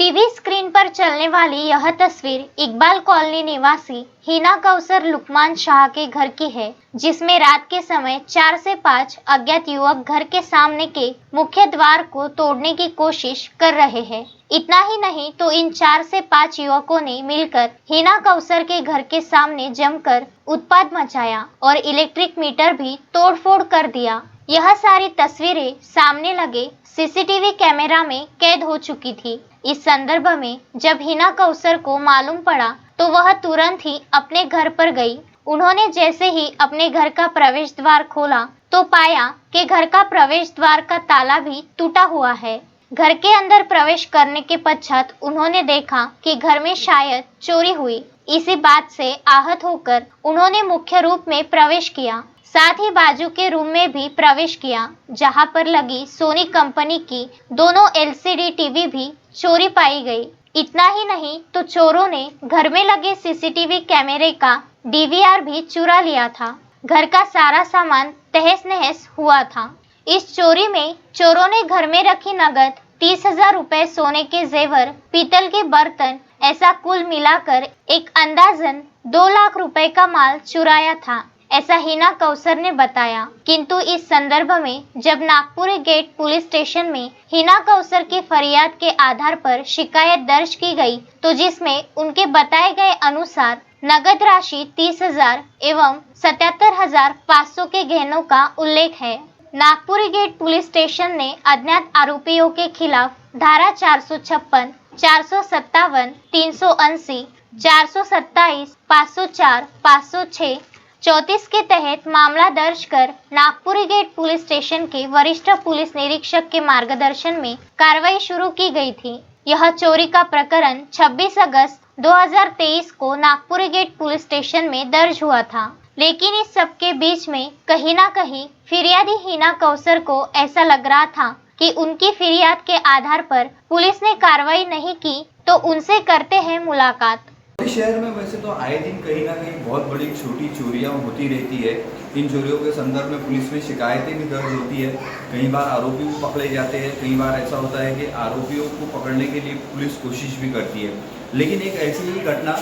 TV screen पर चलने वाली यह तस्वीर इकबाल कॉलोनी निवासी हिना कौसर लुकमान शाह के घर की है, जिसमें रात के समय 4 से 5 अज्ञात युवक घर के सामने के मुख्य द्वार को तोड़ने की कोशिश कर रहे हैं। इतना ही नहीं तो इन 4 से 5 युवकों ने मिलकर हिना कौसर के घर के सामने जमकर उत्पात मचाया और इलेक्ट्रिक मीटर भी तोड़फोड़ कर दिया। यह सारी तस्वीरें सामने लगे सीसीटीवी कैमरा में कैद हो चुकी थी। इस संदर्भ में जब हिना कौसर को मालूम पड़ा तो वह तुरंत ही अपने घर पर गई। उन्होंने जैसे ही अपने घर का प्रवेश द्वार खोला तो पाया कि घर का प्रवेश द्वार का ताला भी टूटा हुआ है। घर के अंदर प्रवेश करने के पश्चात उन्होंने देखा कि घर में शायद चोरी हुई। इसी बात से आहत होकर उन्होंने मुख्य रूप में प्रवेश किया, साथ ही बाजू के रूम में भी प्रवेश किया, जहां पर लगी सोनी कंपनी की दोनों एलसीडी टीवी भी चोरी पाई गई। इतना ही नहीं तो चोरों ने घर में लगे सीसीटीवी कैमरे का डीवीआर भी चुरा लिया था। घर का सारा सामान तहस नहस हुआ था। इस चोरी में चोरों ने घर में रखी नगद 30,000 रुपए, सोने के जेवर, पीतल के बर्तन, ऐसा कुल मिलाकर एक अंदाजन 2 लाख रुपए का माल चुराया था, ऐसा हिना कौसर ने बताया। किंतु इस संदर्भ में जब नागपुरी गेट पुलिस स्टेशन में हिना कौसर की फरियाद के आधार पर शिकायत दर्ज की गई, तो जिसमें उनके बताए गए अनुसार नगद राशि 30,000 एवं 77,500 के गहनों का उल्लेख है। नागपुरी गेट पुलिस स्टेशन ने अज्ञात आरोपियों के खिलाफ धारा 456, 457, 380, 427, 504, 506, 34 के तहत मामला दर्ज कर नागपुरी गेट पुलिस स्टेशन के वरिष्ठ पुलिस निरीक्षक के मार्गदर्शन में कार्रवाई शुरू की गई थी। यह चोरी का प्रकरण 26 अगस्त 2023 को नागपुरी गेट पुलिस स्टेशन में दर्ज हुआ था। लेकिन इस सब के बीच में कहीं ना कहीं फिरियादी हिना कौसर को ऐसा लग रहा था कि उनकी फिरियाद के आधार पर पुलिस ने कार्रवाई नहीं की, तो उनसे करते हैं मुलाकात। शहर में वैसे तो आए दिन कहीं ना कहीं बहुत बड़ी छोटी चोरियां होती रहती है। इन चोरियों के संदर्भ में पुलिस में शिकायतें भी दर्ज होती है। कई बार आरोपी भी पकड़े जाते हैं, कई बार ऐसा होता है कि आरोपियों को पकड़ने के लिए पुलिस कोशिश भी करती है। लेकिन एक ऐसी ही घटना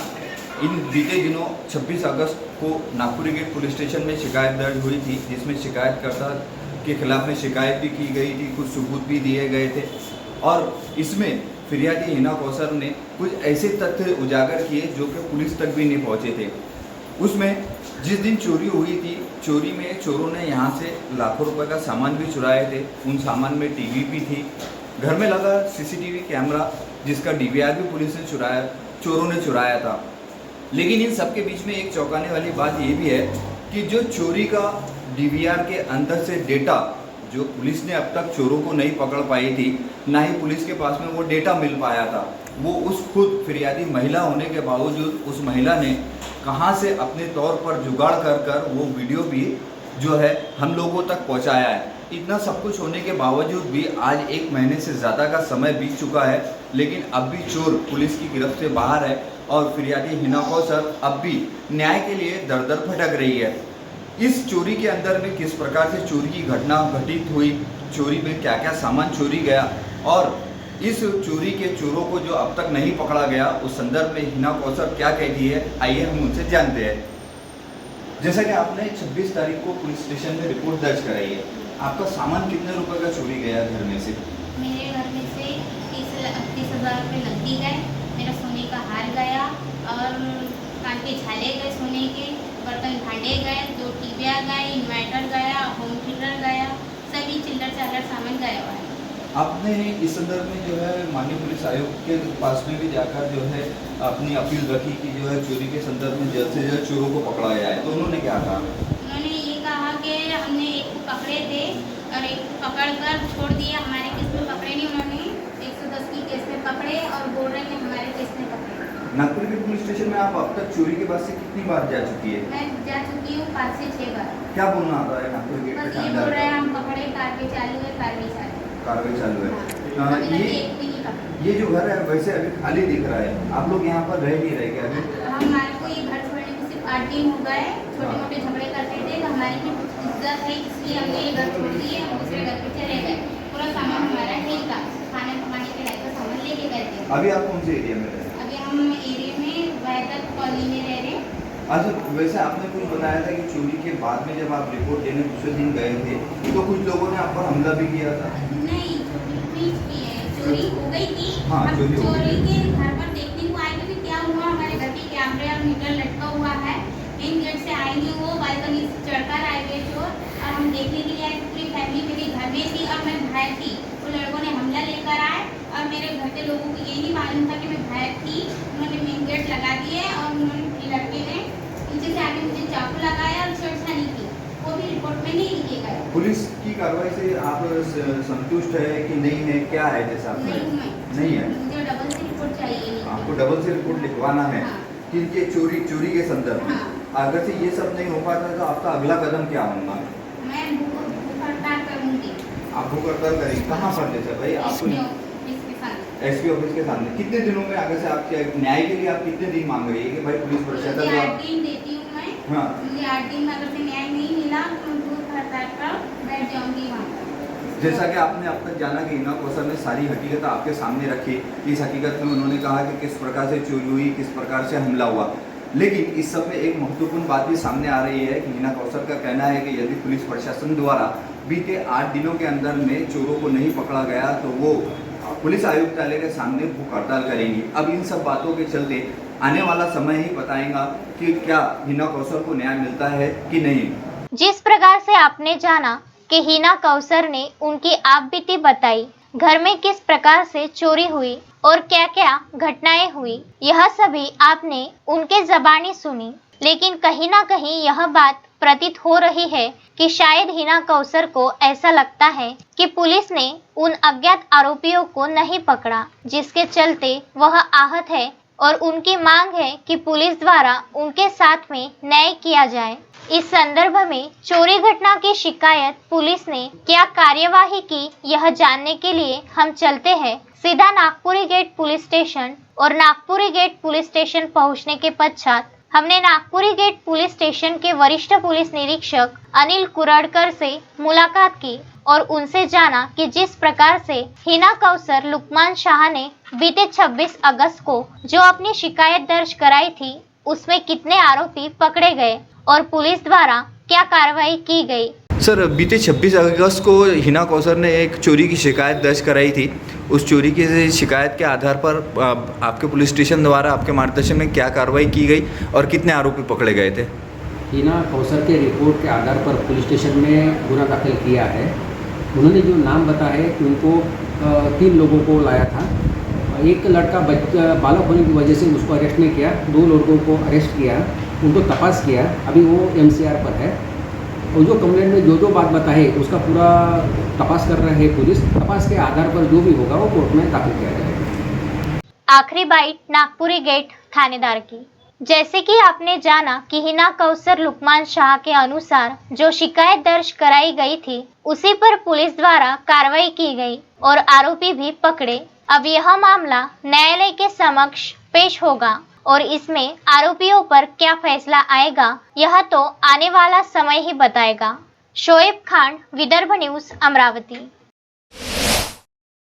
इन बीते दिनों 26 अगस्त को नागपुरी गेट पुलिस स्टेशन में शिकायत दर्ज हुई थी, जिसमें शिकायतकर्ता के खिलाफ में शिकायत भी की गई थी, कुछ सबूत भी दिए गए थे और इसमें फिरियादी हिना कौसर ने कुछ ऐसे तथ्य उजागर किए जो कि पुलिस तक भी नहीं पहुंचे थे। उसमें जिस दिन चोरी हुई थी, चोरी में चोरों ने यहाँ से लाखों रुपए का सामान भी चुराए थे। उन सामान में टीवी भी थी। घर में लगा सीसीटीवी कैमरा जिसका डीवीआर भी पुलिस ने चोरों ने चुराया था। लेकिन इन सब के बीच में एक चौंकाने वाली बात ये भी है कि जो चोरी का डीवीआर के अंदर से डेटा जो पुलिस ने अब तक चोरों को नहीं पकड़ पाई थी, ना ही पुलिस के पास में वो डेटा मिल पाया था, वो उस खुद फिरियादी महिला होने के बावजूद उस महिला ने कहां से अपने तौर पर जुगाड़ कर वो वीडियो भी जो है हम लोगों तक पहुंचाया है। इतना सब कुछ होने के बावजूद भी आज 1 महीने से ज़्यादा का समय बीत चुका है, लेकिन अब भी चोर पुलिस की गिरफ्त से बाहर है और फिरियादी हिना कौसर अब भी न्याय के लिए दर दर भटक रही है। इस चोरी के अंदर में किस प्रकार से चोरी की घटना घटित हुई, चोरी में क्या क्या सामान चोरी गया और इस चोरी के चोरों को जो अब तक नहीं पकड़ा गया, उस संदर्भ में हिना कौसर क्या कहती है, आइए हम उनसे जानते हैं। जैसा कि आपने 26 तारीख को पुलिस स्टेशन में रिपोर्ट दर्ज कराई है, आपका सामान कितने रुपए का चोरी गया घर में से? मेरे घर में से 30,000 रुपये नकदी गए, मेरा सोने का हार गया और कान के छाले गए, सोने के बर्तन भांडे गए, 2 टीवियाँ गए, इन्वर्टर गया, होम थिएटर गया, सभी चिल्लर चालर सामान गया हुआ है। आपने इस संदर्भ में जो है माननीय पुलिस आयुक्त के पास में भी जाकर जो है अपनी अपील रखी कि जो है चोरी के संदर्भ में जल्द से जल्द चोरों को पकड़ा जाए, तो उन्होंने क्या कहा? उन्होंने ये कहा कि हमने एक को पकड़े थे और एक को पकड़ कर छोड़ दिया, हमारे केस में पकड़े नहीं, उन्होंने 110 की केस में पकड़े और बोल रहे हैं हमारे केस में पकड़े। नागपुर के पुलिस स्टेशन में आप अब तक चोरी के बाद से कितनी बार जा चुकी है? मैं जा चुकी हूँ 5 से 6 बार। क्या बोलना आता है नागपुर गेट बस पे? ये बोल रहे हैं हम पकड़े, कार्रवाई चालू है, कार्रवाई चालू है। ये जो घर है वैसे अभी खाली दिख रहा है, आप लोग यहाँ पर रह नहीं रहे क्या अभी? हमारे को ये घर छोड़ने में सिर्फ 8 दिन हो गए, छोटे मोटे झगड़े करते थे, हमारी भी इज्जत है इसलिए हमने ये घर छोड़ दिए, हम दूसरे घर पे चले गए। पूरा सामान हमारा नहीं था, खाने पकाने के लायक का सामान ले लेके गए थे। अभी आप कौन से एरिया में रह रहे हैं? अभी हम एरिया में वैदत कॉलोनी में रह रहे हैं। अच्छा, वैसे आपने कुछ बताया था कि चोरी के बाद में जब आप रिपोर्ट देने दूसरे दिन गए थे तो कुछ लोगों ने आप पर हमला भी किया था। नहीं, चोरी नहीं की है, चोरी हो गई थी। हाँ, हम चोरी हो गई चोरी थी। के घर पर देखने को आए थे कि क्या हुआ। हमारे घर के कैमरे और मीटर लटका हुआ है, मेन गेट से आए नहीं, वो बालकनी से चढ़कर आए हुए चोर। और हम देखने के लिए आए, पूरी फैमिली मेरे घर में थी और मैं बाहर थी। वो लड़कों ने हमला लेकर आए और मेरे घर के लोगों को ये नहीं मालूम था कि मैं बाहर थी। उन्होंने मेन गेट लगा दिए और उन्होंने लड़के ने पीछे से आके मुझे चाकू लगाया और छेड़छाड़ी की। वो भी रिपोर्ट में नहीं लिखे गए। पुलिस की कार्रवाई से आप संतुष्ट है कि नहीं है, क्या है जैसा आपने? नहीं हूँ मैं। नहीं है। मुझे डबल से रिपोर्ट चाहिए। नहीं आपको डबल से रिपोर्ट लिखवाना है हाँ। कि ये चोरी के संदर्भ में। हाँ। अगर से ये सब नहीं हो पाता तो आपका अगला कदम क्या होगा? मैं भूख हड़ताल करूंगी। आप भूख हड़ताल करेंगे कहाँ पर जैसे भाई आपको? इसके साथ एसपी ऑफिस के सामने। कितने दिनों में आगे से आप क्या न्याय के लिए आप कितने दिन मांग रही है कि भाई पुलिस प्रशासन मुझे जो 8 दिन देती हूँ मैं। हाँ। मुझे 8 दिन में अगर से न्याय नहीं मिला तो मैं भूख हड़ताल पर बैठ जाऊंगी वहाँ पर। जैसा कि आपने अब तक जाना कि हिना कौशल ने सारी हकीकत आपके सामने रखी। इस हकीकत में उन्होंने कहा कि किस प्रकार से चोरी हुई, किस प्रकार से हमला हुआ। लेकिन इस सब में एक महत्वपूर्ण बात भी सामने आ रही है कि हिना कौशल का कहना है कि यदि पुलिस प्रशासन द्वारा बीते 8 दिनों के अंदर में चोरों को नहीं पकड़ा गया तो वो पुलिस आयुक्तालय के सामने भूख हड़ताल करेंगी। अब इन सब बातों के चलते आने वाला समय ही बताएगा कि क्या हिना कौशल को न्याय मिलता है कि नहीं। जिस प्रकार से आपने जाना कि हिना कौसर ने उनकी आपबीती बताई, घर में किस प्रकार से चोरी हुई और क्या क्या घटनाएं हुई, यह सभी आपने उनके ज़बानी सुनी। लेकिन कहीं ना कहीं यह बात प्रतीत हो रही है कि शायद हिना कौसर को ऐसा लगता है कि पुलिस ने उन अज्ञात आरोपियों को नहीं पकड़ा, जिसके चलते वह आहत है और उनकी मांग है कि पुलिस द्वारा उनके साथ में न्याय किया जाए। इस संदर्भ में चोरी घटना की शिकायत पुलिस ने क्या कार्यवाही की, यह जानने के लिए हम चलते हैं सीधा नागपुरी गेट पुलिस स्टेशन। और नागपुरी गेट पुलिस स्टेशन पहुंचने के पश्चात हमने नागपुरी गेट पुलिस स्टेशन के वरिष्ठ पुलिस निरीक्षक अनिल कुरड़कर से मुलाकात की और उनसे जाना कि जिस प्रकार से हिना कौसर लुकमान शाह ने बीते 26 अगस्त को जो अपनी शिकायत दर्ज कराई थी, उसमें कितने आरोपी पकड़े गए और पुलिस द्वारा क्या कार्रवाई की गई। सर, बीते 26 अगस्त को हिना कौसर ने एक चोरी की शिकायत दर्ज कराई थी। उस चोरी की शिकायत के आधार पर आपके पुलिस स्टेशन द्वारा आपके मार्गदर्शन में क्या कार्रवाई की गई और कितने आरोपी पकड़े गए थे? हिना कौसर के रिपोर्ट के आधार पर पुलिस स्टेशन में गुना दाखिल किया है। उन्होंने जो नाम बताया है कि उनको 3 लोगों को लाया था। एक लड़का बालक होने की वजह से उसको अरेस्ट नहीं किया, 2 लड़कों को अरेस्ट किया, उनको तपास किया। अभी वो MCR पर है और जो कंप्लेंट में जो बात बताए उसका पूरा तपास कर रहा है पुलिस। तपास के आधार पर जो भी होगा वो कोर्ट में दाखिल किया जाएगा। आखिरी बाइट नागपुरी गेट थानेदार की। जैसे कि आपने जाना कि हिना कौसर लुकमान शाह के अनुसार जो शिकायत दर्ज कराई गई थी, उसी पर पुलिस द्वारा कार्रवाई की गई और आरोपी भी पकड़े। अब यह मामला न्यायालय के समक्ष पेश होगा और इसमें आरोपियों पर क्या फैसला आएगा, यह तो आने वाला समय ही बताएगा। शोएब खान, विदर्भ न्यूज, अमरावती।